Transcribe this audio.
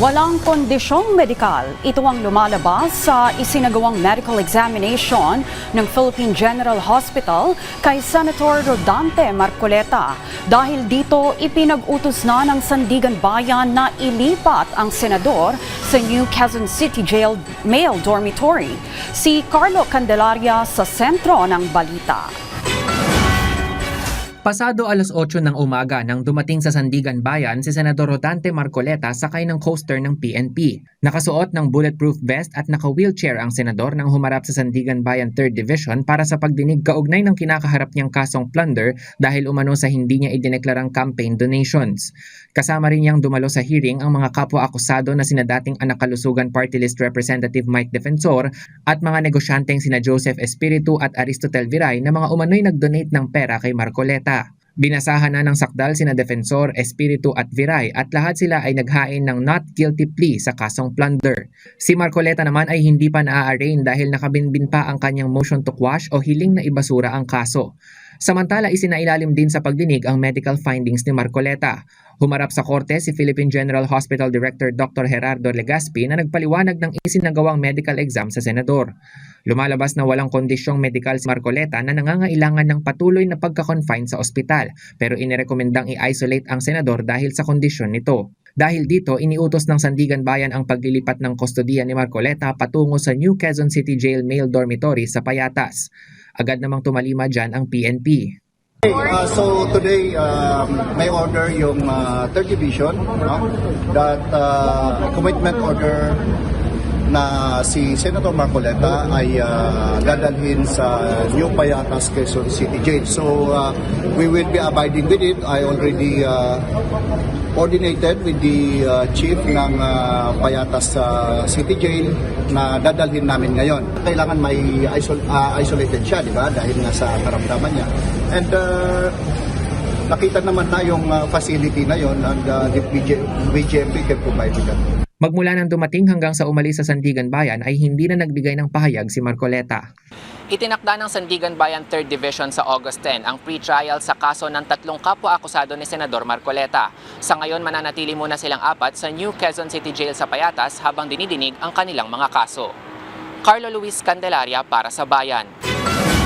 Walang kondisyong medikal. Ito ang lumalabas sa isinagawang medical examination ng Philippine General Hospital kay Senator Rodante Marcoleta. Dahil dito, ipinag-utos na ng Sandigan Bayan na ilipat ang senador sa New Quezon City Jail Male Dormitory. Si Carlo Candelaria sa sentro ng balita. Pasado alas 8 ng umaga nang dumating sa Sandigan Bayan si Senador Rodante Marcoleta sakay ng coaster ng PNP. Nakasuot ng bulletproof vest at naka-wheelchair ang senador nang humarap sa Sandigan Bayan 3rd Division para sa pagdinig kaugnay ng kinakaharap niyang kasong plunder dahil umano sa hindi niya idineklarang campaign donations. Kasama rin niyang dumalo sa hearing ang mga kapwa-akusado na sina dating Anak Kalusugan Party List Representative Mike Defensor at mga negosyanteng sina Joseph Espiritu at Aristotel Viray na mga umano'y nag-donate ng pera kay Marcoleta. Binasahan na ng sakdal sina Defensor, Espiritu at Viray at lahat sila ay naghain ng not guilty plea sa kasong plunder. Si Marcoleta naman ay hindi pa naa-arraign dahil nakabinbin pa ang kanyang motion to quash o hiling na ibasura ang kaso. Samantala, isinailalim din sa pagdinig ang medical findings ni Marcoleta. Humarap sa korte si Philippine General Hospital Director Dr. Gerardo Legaspi na nagpaliwanag ng isinagawang medical exam sa senador. Lumalabas na walang kondisyong medikal si Marcoleta na nangangailangan ng patuloy na pagka-confine sa ospital pero inirekomendang i-isolate ang senador dahil sa kondisyon nito. Dahil dito, iniutos ng Sandigan Bayan ang paglilipat ng kustodiya ni Marcoleta patungo sa New Quezon City Jail Male Dormitory sa Payatas. Agad namang tumalima dyan ang PNP. So today, may order yung 3rd Division, no? That commitment order na si Senator Marcoleta ay dadalhin sa New Payatas, Quezon City Jail. So we will be abiding with it. I already coordinated with the chief ng Payatas City Jail na dadalhin namin ngayon. Kailangan may isolated siya, di ba? Dahil nga sa karamdaman niya. And nakita naman na yung facility na yon and the BGMP can provide with that. Magmula nang dumating hanggang sa umalis sa Sandigan Bayan ay hindi na nagbigay ng pahayag si Marcoleta. Itinakda ng Sandigan Bayan 3rd Division sa August 10 ang pre-trial sa kaso ng 3 kapwa-akusado ni Senador Marcoleta. Sa ngayon, mananatili muna silang 4 sa New Quezon City Jail sa Payatas habang dinidinig ang kanilang mga kaso. Carlo Luis Candelaria para sa Bayan.